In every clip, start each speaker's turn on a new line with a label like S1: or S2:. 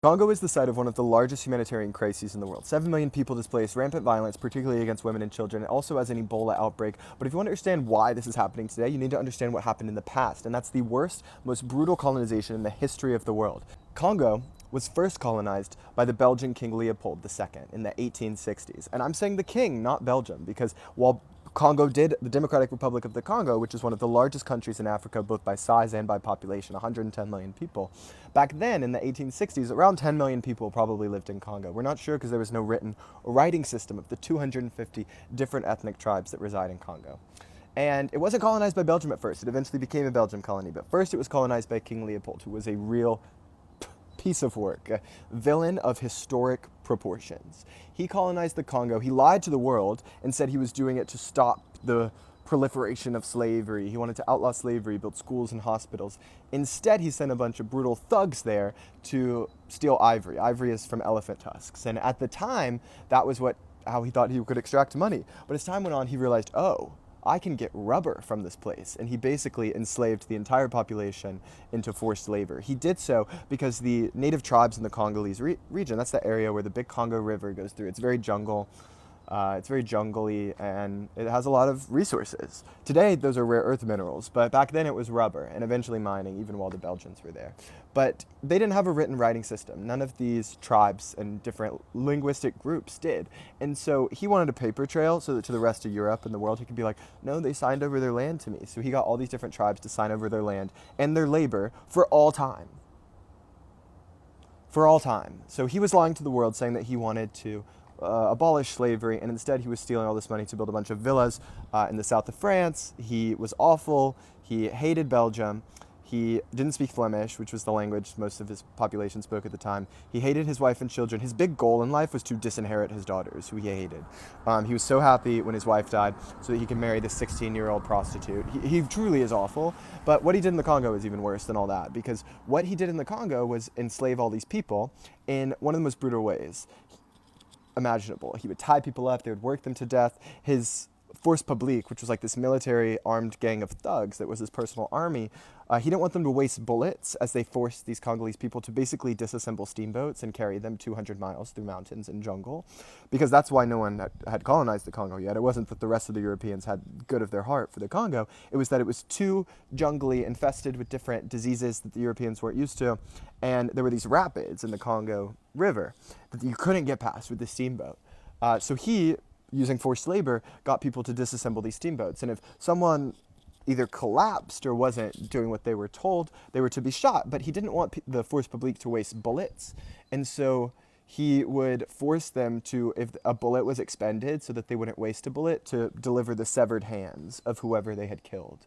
S1: Congo is the site of one of the largest humanitarian crises in the world. 7 million people displaced, rampant violence, particularly against women and children. It also has an Ebola outbreak. But if you want to understand why this is happening today, you need to understand what happened in the past. And that's the worst, most brutal colonization in the history of the world. Congo was first colonized by the Belgian King Leopold II in the 1860s. And I'm saying the king, not Belgium, because while the Democratic Republic of the Congo, which is one of the largest countries in Africa, both by size and by population, 110 million people. Back then, in the 1860s, around 10 million people probably lived in Congo. We're not sure because there was no written or writing system of the 250 different ethnic tribes that reside in Congo. And it wasn't colonized by Belgium at first. It eventually became a Belgian colony. But first, it was colonized by King Leopold, who was a real piece of work, a villain of historic proportions. He colonized the Congo. He lied to the world and said he was doing it to stop the proliferation of slavery. He wanted to outlaw slavery, build schools and hospitals. Instead, he sent a bunch of brutal thugs there to steal ivory. Ivory is from elephant tusks. And at the time, that was how he thought he could extract money. But as time went on, he realized, oh, I can get rubber from this place. And he basically enslaved the entire population into forced labor. He did so because the native tribes in the Congolese region, that's the area where the big Congo River goes through. It's very jungly, and it has a lot of resources. Today, those are rare earth minerals, but back then it was rubber, and eventually mining, even while the Belgians were there. But they didn't have a written writing system. None of these tribes and different linguistic groups did. And so he wanted a paper trail so that to the rest of Europe and the world, he could be like, no, they signed over their land to me. So he got all these different tribes to sign over their land and their labor for all time. For all time. So he was lying to the world, saying that he wanted to abolish slavery, and instead he was stealing all this money to build a bunch of villas in the south of France. He was awful. He hated Belgium. He didn't speak Flemish, which was the language most of his population spoke at the time. He hated his wife and children. His big goal in life was to disinherit his daughters, who he hated. He was so happy when his wife died so that he could marry this 16-year-old prostitute. He truly is awful, but what he did in the Congo is even worse than all that, because what he did in the Congo was enslave all these people in one of the most brutal ways imaginable. He would tie people up, they would work them to death. His force publique, which was like this military armed gang of thugs that was his personal army, he didn't want them to waste bullets as they forced these Congolese people to basically disassemble steamboats and carry them 200 miles through mountains and jungle, because that's why no one had colonized the Congo yet. It wasn't that the rest of the Europeans had good of their heart for the Congo. It was that it was too jungly, infested with different diseases that the Europeans weren't used to, and there were these rapids in the Congo River that you couldn't get past with the steamboat. So he, using forced labor, got people to disassemble these steamboats. And if someone either collapsed or wasn't doing what they were told, they were to be shot. But he didn't want the force publique to waste bullets. And so he would force them to, if a bullet was expended so that they wouldn't waste a bullet, to deliver the severed hands of whoever they had killed.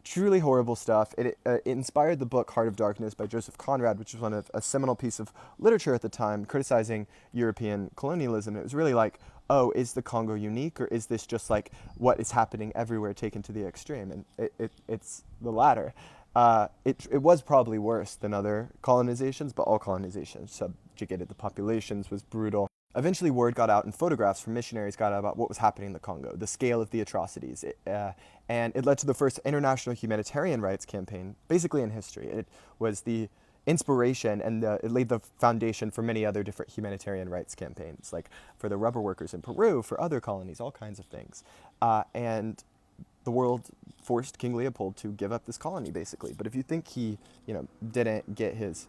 S1: Truly horrible stuff. It inspired the book Heart of Darkness by Joseph Conrad, which was a seminal piece of literature at the time, criticizing European colonialism. It was really like, oh, is the Congo unique, or is this just like what is happening everywhere taken to the extreme? And it's the latter. It was probably worse than other colonizations, but all colonizations subjugated the populations, was brutal. Eventually word got out and photographs from missionaries got out about what was happening in the Congo, the scale of the atrocities. And it led to the first international humanitarian rights campaign, basically in history. It was the inspiration, and it laid the foundation for many other different humanitarian rights campaigns, like for the rubber workers in Peru, for other colonies, all kinds of things. And the world forced King Leopold to give up this colony, basically. But if you think he, didn't get his,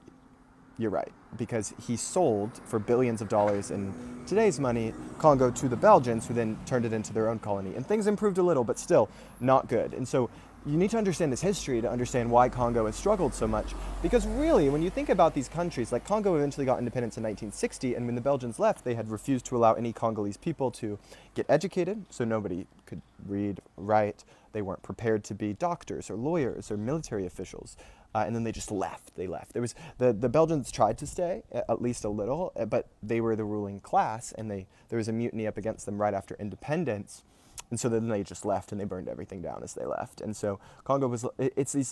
S1: you're right, because he sold for billions of dollars in today's money Congo to the Belgians, who then turned it into their own colony. And things improved a little, but still not good. And so you need to understand this history to understand why Congo has struggled so much. Because really, when you think about these countries, like Congo eventually got independence in 1960, and when the Belgians left, they had refused to allow any Congolese people to get educated, so nobody could read, write. They weren't prepared to be doctors or lawyers or military officials. And then they just left. They left. There was the Belgians tried to stay, at least a little, but they were the ruling class, and there was a mutiny up against them right after independence. And so then they just left, and they burned everything down as they left. And so Congo was,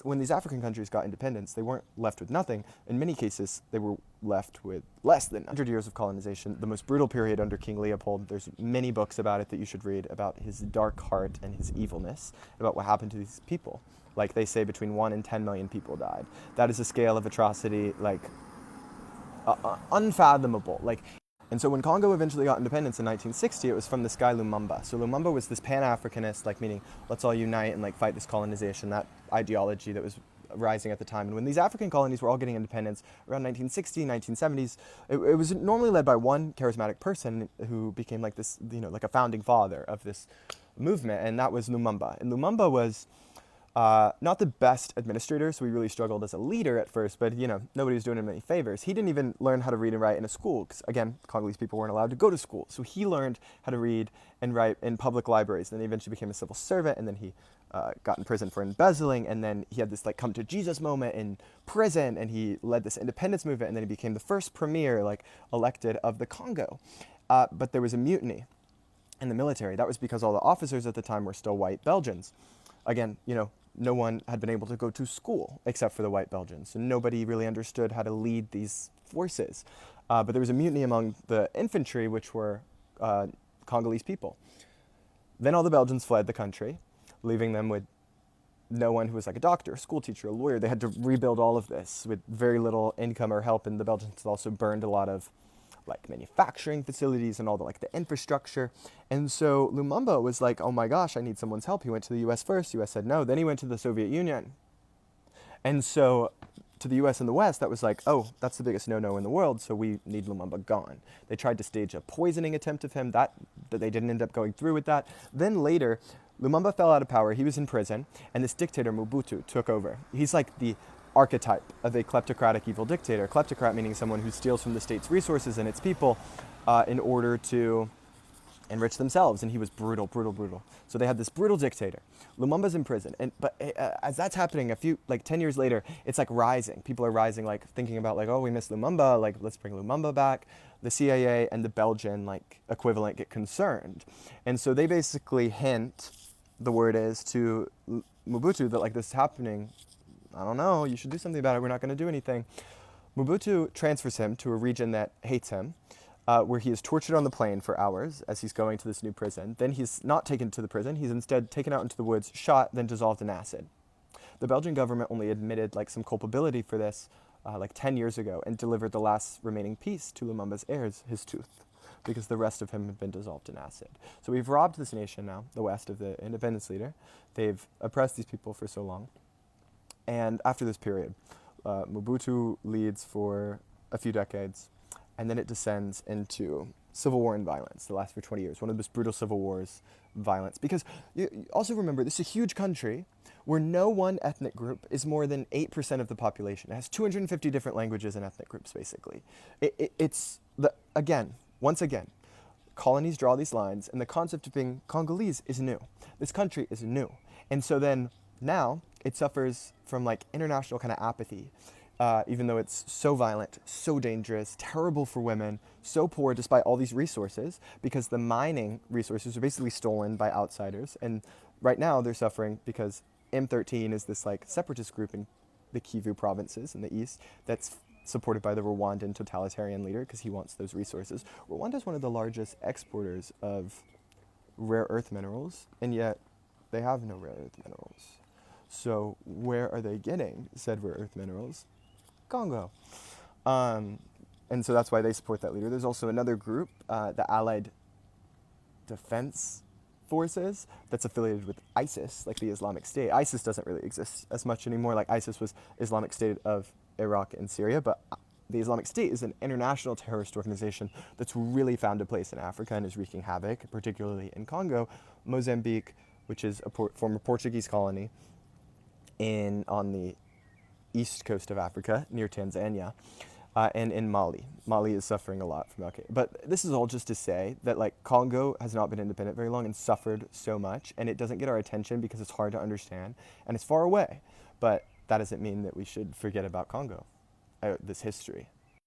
S1: when these African countries got independence, they weren't left with nothing. In many cases, they were left with less than 100 years of colonization, the most brutal period under King Leopold. There's many books about it that you should read, about his dark heart and his evilness, about what happened to these people. Like they say, between 1 and 10 million people died. That is a scale of atrocity, like unfathomable. Like, and so when Congo eventually got independence in 1960, it was from this guy Lumumba. So Lumumba was this Pan-Africanist, like meaning let's all unite and like fight this colonization, that ideology that was rising at the time. And when these African colonies were all getting independence around 1960, 1970s, it was normally led by one charismatic person who became like this, like a founding father of this movement, and that was Lumumba. And Lumumba was not the best administrator, so he really struggled as a leader at first, but nobody was doing him any favors. He didn't even learn how to read and write in a school, because again, Congolese people weren't allowed to go to school. So he learned how to read and write in public libraries, and then he eventually became a civil servant, and then he got in prison for embezzling, and then he had this like come to Jesus moment in prison, and he led this independence movement, and then he became the first premier like elected of the Congo. But there was a mutiny in the military. That was because all the officers at the time were still white Belgians. Again, no one had been able to go to school except for the white Belgians, so nobody really understood how to lead these forces. But there was a mutiny among the infantry, which were Congolese people. Then all the Belgians fled the country, leaving them with no one who was like a doctor, a school teacher, a lawyer. They had to rebuild all of this with very little income or help, and the Belgians also burned a lot of like manufacturing facilities and all the infrastructure. And so Lumumba was like, oh my gosh, I need someone's help. He went to the US first. US said no. Then he went to the Soviet Union. And so to the US and the West, that was like, oh, that's the biggest no-no in the world, so we need Lumumba gone. They tried to stage a poisoning attempt of him, that they didn't end up going through with that. Then later, Lumumba fell out of power. He was in prison, and this dictator, Mobutu, took over. He's like the archetype of a kleptocratic evil dictator. Kleptocrat meaning someone who steals from the state's resources and its people in order to enrich themselves, and he was brutal, brutal, brutal. So they had this brutal dictator. Lumumba's in prison, but as that's happening, 10 years later, it's like rising. People are rising, like thinking about like, oh, we miss Lumumba, like let's bring Lumumba back. The CIA and the Belgian equivalent get concerned, and so they basically hint, the word is, to Mobutu that this is happening. I don't know, you should do something about it, we're not going to do anything. Mobutu transfers him to a region that hates him, where he is tortured on the plane for hours as he's going to this new prison. Then he's not taken to the prison, he's instead taken out into the woods, shot, then dissolved in acid. The Belgian government only admitted some culpability for this 10 years ago, and delivered the last remaining piece to Lumumba's heirs, his tooth, because the rest of him had been dissolved in acid. So we've robbed this nation now, the West, of the independence leader. They've oppressed these people for so long. And after this period, Mobutu leads for a few decades, and then it descends into civil war and violence. It lasts for 20 years, one of the most brutal civil wars, violence. Because you also remember, this is a huge country where no one ethnic group is more than 8% of the population. It has 250 different languages and ethnic groups, basically. Once again, colonies draw these lines, and the concept of being Congolese is new. This country is new. And so then, now, it suffers from international kind of apathy, even though it's so violent, so dangerous, terrible for women, so poor despite all these resources, because the mining resources are basically stolen by outsiders. And right now they're suffering because M13 is this separatist group in the Kivu provinces in the east that's supported by the Rwandan totalitarian leader because he wants those resources. Rwanda is one of the largest exporters of rare earth minerals, and yet they have no rare earth minerals. So where are they getting said rare earth minerals? Congo. And so that's why they support that leader. There's also another group, the Allied Defense Forces, that's affiliated with ISIS, like the Islamic State. ISIS doesn't really exist as much anymore. ISIS was Islamic State of Iraq and Syria, but the Islamic State is an international terrorist organization that's really found a place in Africa and is wreaking havoc, particularly in Congo, Mozambique, which is a former Portuguese colony, on the east coast of Africa, near Tanzania, and in Mali. Mali is suffering a lot from Al-Qaeda. But this is all just to say that Congo has not been independent very long and suffered so much, and it doesn't get our attention because it's hard to understand, and it's far away. But that doesn't mean that we should forget about Congo, this history.